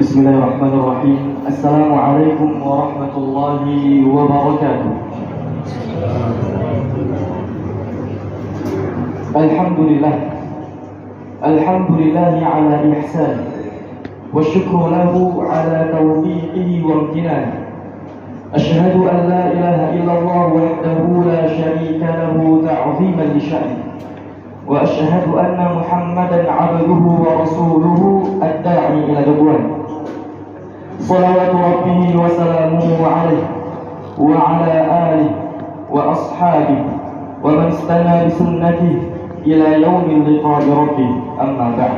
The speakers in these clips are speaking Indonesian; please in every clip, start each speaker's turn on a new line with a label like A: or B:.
A: Bismillahirrahmanirrahim. Assalamualaikum warahmatullahi wabarakatuh. Alhamdulillah. Alhamdulillahi ala ihsan. Wa syukru lahu ala taufiqihi wa amtinani. Ashhadu an la ilaha illallah wahdahu la syarika lahu ta'ziman li sya'ni. Wa ashhadu anna Muhammadan 'abduhu wa rasuluhu ad-da'i ila ridwan. Salawatu rabbihi wa salamuhu 'alaihi wa 'ala alihi wa ashabihi wa man istana bi sunnatihi ila yaumil liqa'i rabbih. Amma ba'd.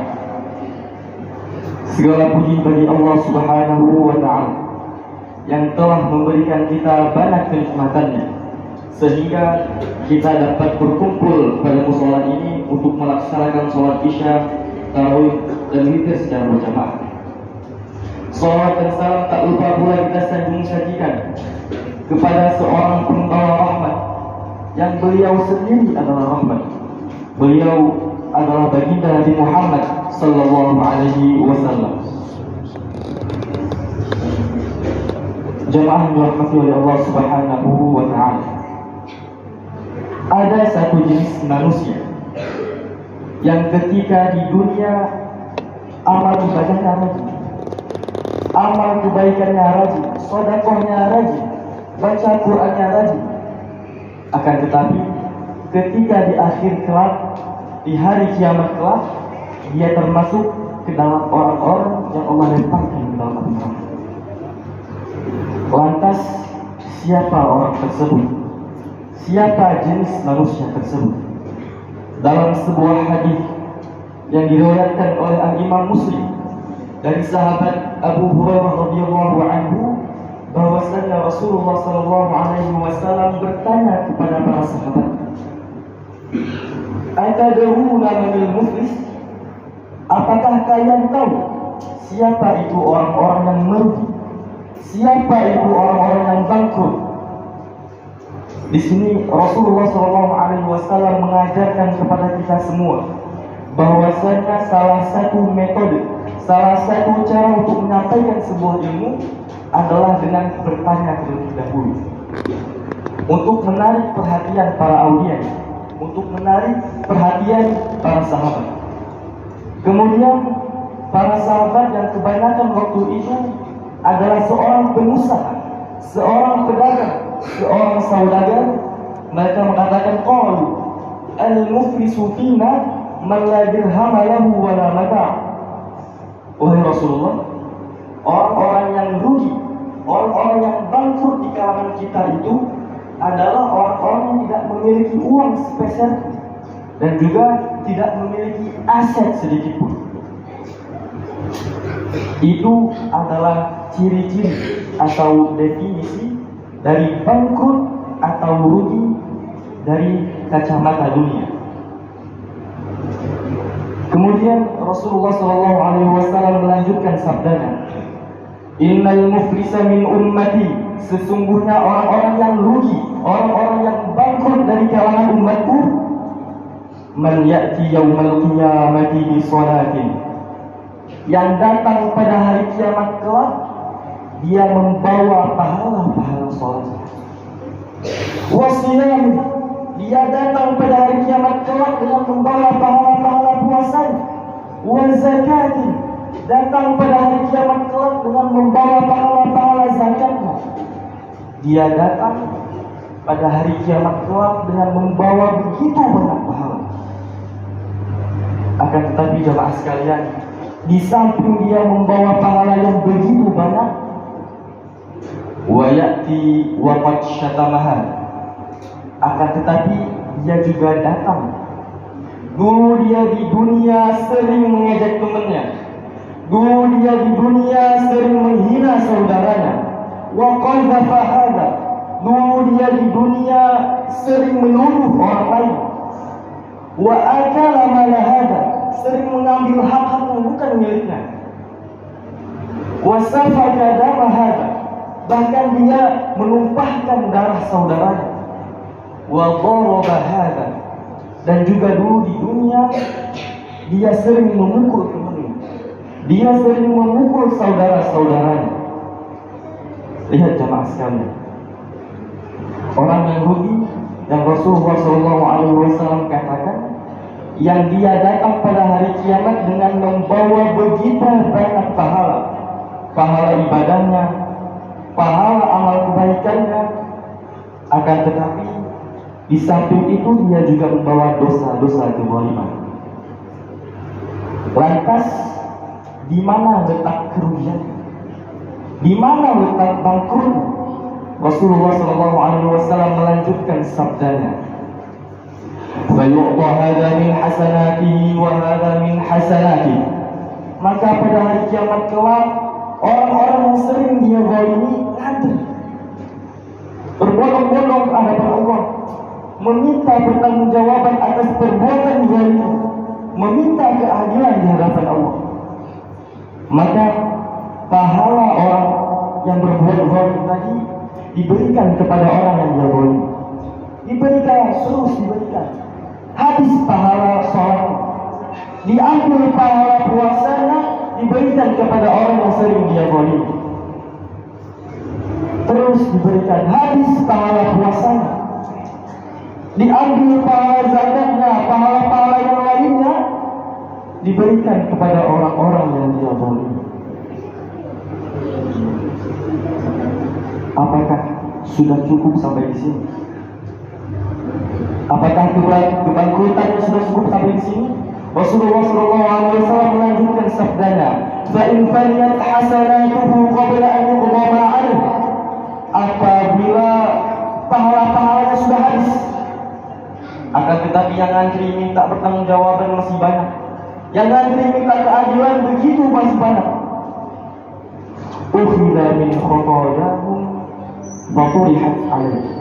A: Segala puji bagi Allah Subhanahu wa ta'ala yang telah memberikan kita banyak kenikmatannya sehingga kita dapat berkumpul pada mushola ini untuk melaksanakan sholat isya, tarawih, dan witir secara berjamaah. Salawat dan salam tak lupa pula kita sajikan kepada seorang pembawa rahmat yang beliau sendiri adalah rahmat. Beliau adalah baginda Nabi Muhammad sallallahu alaihi wasallam. Jemaah yang dirahmati oleh Allah Subhanahu wa ta'ala. Ada satu jenis manusia yang ketika di dunia amal ibadahnya rajin, amal kebaikannya rajin, sedekahnya rajin, baca Qur'annya rajin. Akan tetapi ketika di akhir kelak, di hari kiamat kelak, dia termasuk ke dalam orang-orang yang Allah lemparkan ke dalam api neraka. Lantas siapa orang tersebut? Siapa jenis manusia tersebut? Dalam sebuah hadis yang diriwayatkan oleh Imam Muslim dari sahabat Abu Hurairah radhiyallahu anhu, bahwasanya Rasulullah sallallahu alaihi wasallam bertanya kepada para sahabat, "Atadruna manil muflis?" Apakah kalian tahu siapa itu orang-orang yang merugi? Siapa itu orang-orang yang bangkrut? Di sini Rasulullah SAW mengajarkan kepada kita semua bahwasanya salah satu metode, salah satu cara untuk menyampaikan sebuah ilmu adalah dengan bertanya terlebih dahulu, untuk menarik perhatian para audiens, untuk menarik perhatian para sahabat. Kemudian para sahabat yang kebanyakan waktu itu adalah seorang pengusaha, seorang pedagang, seorang saudagar. Mereka mengatakan, qalu al-muflisu fina man la dirham lahu wa la mata'. Wahai Rasulullah, orang-orang yang rugi, orang-orang yang bangkrut di kalangan kita itu adalah orang-orang yang tidak memiliki uang sepeser dan juga tidak memiliki aset sedikit pun. Itu adalah ciri-ciri atau definisi dari bangkrut atau rugi dari kacamata dunia. Kemudian Rasulullah SAW melanjutkan sabdanya, "Innal muflisa min ummati." Sesungguhnya orang-orang yang rugi, orang-orang yang bangkrut dari kalangan umatku, man ya'ti yaumal qiyamati bi shalatin. Yang datang pada hari kiamat kelak, dia membawa pahala-pahala sholat. Wasiyam, dia datang pada hari kiamat kelak dengan membawa pahala-pahala puasa. Wazakatin, datang pada hari kiamat kelak dengan membawa pahala-pahala zakatnya. Dia datang pada hari kiamat kelak dengan membawa begitu banyak pahala. Akan tetapi jemaah sekalian, di samping dia membawa pahala yang begitu banyak, wa ya'ti wa qad syatamaha, akan tetapi dia juga datang. Dulu dia di dunia sering mengejek temannya, dulu dia di dunia sering menghina saudaranya. Wa qadhafa hadha, dulu dia di dunia sering menuduh orang lain. Wa akala mala hadha, sering mengambil hak-hak yang bukan miliknya. Wa safaka dama hadha, bahkan dia menumpahkan darah saudaranya. Wa daraba hadha, dan juga dulu di dunia dia sering memukul temannya. Dia sering memukul saudara-saudaranya. Lihat jamaah sekalian, orang yang rugi yang Rasulullah SAW katakan, yang dia datang pada hari kiamat dengan membawa begitu banyak pahala ibadahnya, pahala amal kebaikannya, akan tetapi di samping itu dia juga membawa dosa-dosa kezaliman. Lantas di mana letak kerugian? Di mana letak bangkrut? Rasulullah SAW melanjutkan sabdanya, "Fayu'ta hadza min hasanatihi wa hadza min hasanatihi." Maka pada hari kiamat kelak, orang-orang yang sering dia zalimi ngantri, berbondong-bondong ke hadapan Allah, meminta pertanggungjawaban atas perbuatan zalim, meminta keadilan di hadapan Allah. Maka pahala orang yang berbuat zalim tadi diberikan kepada orang yang dia zalim, diberikan habis pahala sholat, diambil pahala puasanya, diberikan kepada orang yang sering dia zalim, terus diberikan habis pahala puasanya, diambil pahala zakatnya, pahala-pahala yang lainnya diberikan kepada orang-orang yang dia zalim. Apakah sudah cukup sampai di sini? Apakah kebangkrutannya sudah cukup sampai di sini? Rasulullah SAW melanjutkan sabdanya, "Fa in faniyat hasanatuhu qabla an yuqda ma 'alayhi." Apabila pahala-pahalanya sudah habis, akan tetapi yang ngantri minta pertanggungjawaban masih banyak, yang ngantri minta keadilan begitu masih banyak. Ukhidha min khotoyahum faturihat alaihi.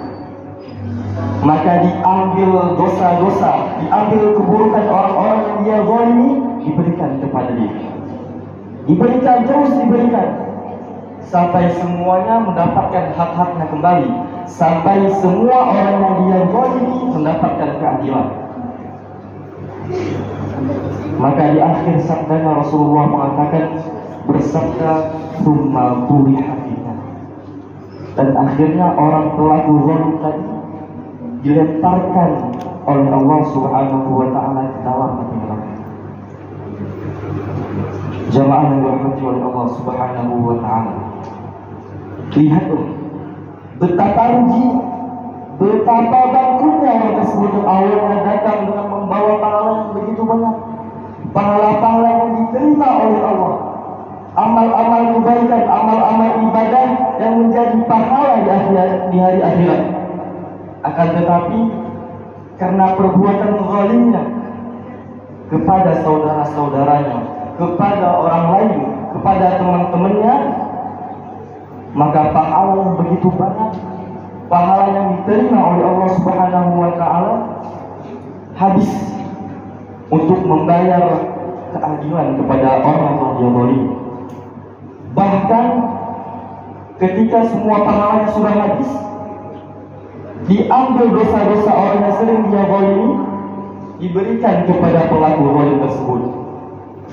A: Maka diambil dosa-dosa, diambil keburukan orang-orang yang dia zalimi, diberikan kepada dia. Diberikan terus diberikan sampai semuanya mendapatkan hak-haknya kembali, sampai semua orang yang dia zalimi mendapatkan keadilan. Maka di akhir sabdanya Rasulullah mengatakan, bersabda, "Tsumma buriha fiha." Dan akhirnya orang pelaku zalim tadi dilemparkan oleh Allah Subhanahu wa taala ke dalam api neraka. Jamaah yang dirahmati oleh Allah Subhanahu wa taala, lihat betapa rugi, betapa bangkrutnya orang tersebut. Awalnya datang dengan membawa pahala yang begitu banyak, pahala-pahala yang diterima oleh Allah, amal-amal kebaikan, amal-amal ibadah yang menjadi pahala di hari akhirat. Akan tetapi karena perbuatan zalimnya kepada saudara-saudaranya, kepada orang lain, kepada teman-temannya, maka pahala yang begitu banyak, pahala yang diterima oleh Allah Subhanahu wa taala habis untuk membayar keadilan kepada orang yang dia zalim. Bahkan ketika semua pahalanya sudah habis, diambil dosa-dosa orang yang sering dia zalimi, diberikan kepada pelaku zalim tersebut,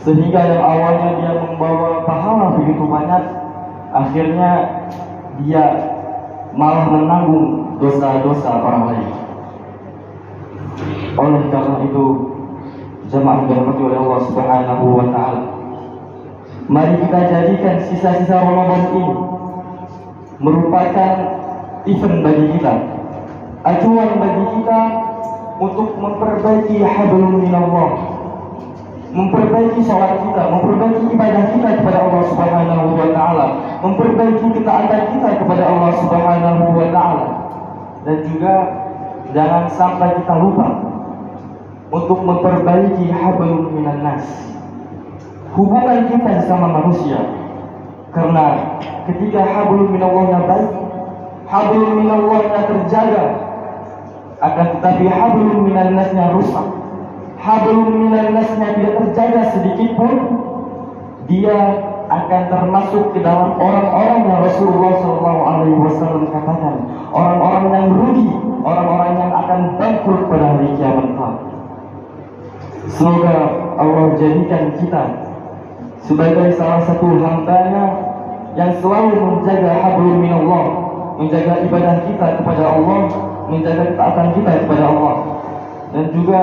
A: sehingga yang awalnya dia membawa pahala begitu banyak, akhirnya dia malah menanggung dosa-dosa orang lain. Oleh karena itu, jemaah yang dirahmati oleh Allah Subhanahu wa taala, mari kita jadikan sisa-sisa Ramadan ini merupakan event bagi kita, acuan bagi kita untuk memperbaiki hablum minallah, memperbaiki sholat kita, memperbaiki ibadah kita kepada Allah Subhanahu wa taala, memperbaiki ketaatan kita kepada Allah Subhanahu wa taala, dan juga jangan sampai kita lupa untuk memperbaiki hablum minan nas, hubungan kita sama manusia. Karena ketika hablum minallahnya baik, hablum minallahnya terjaga, akan tetapi hablum minan nasnya rusak, hablum minan nasnya tidak terjaga sedikit pun, dia akan termasuk ke dalam orang-orang yang Rasulullah SAW katakan, orang-orang yang rugi, orang-orang yang akan bangkrut pada hari kiamat kelak. Semoga Allah jadikan kita sebagai salah satu hambanya yang selalu menjaga hablum minallah, menjaga ibadah kita kepada Allah, menjaga ketaatan kita kepada Allah, dan juga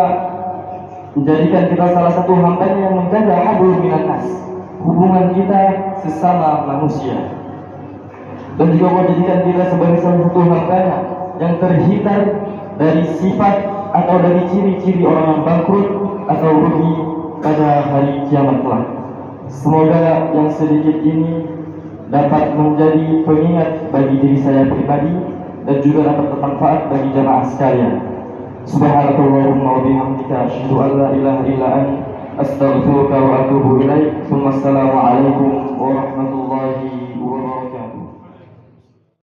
A: menjadikan kita salah satu hambanya yang menjaga hablum minannas, hubungan kita sesama manusia. Dan juga menjadikan kita sebagai salah satu hambanya yang terhindar dari sifat atau dari ciri-ciri orang yang bangkrut atau rugi pada hari kiamat kelak. Semoga yang sedikit ini dapat menjadi pengingat bagi diri saya pribadi dan juga dapat bermanfaat bagi jamaah sekalian. Subhanakallahumma wa bihamdika asyhadu an la ilaha illa anta astaghfiruka wa atubu ilaik. Wassalamu alaikum warahmatullahi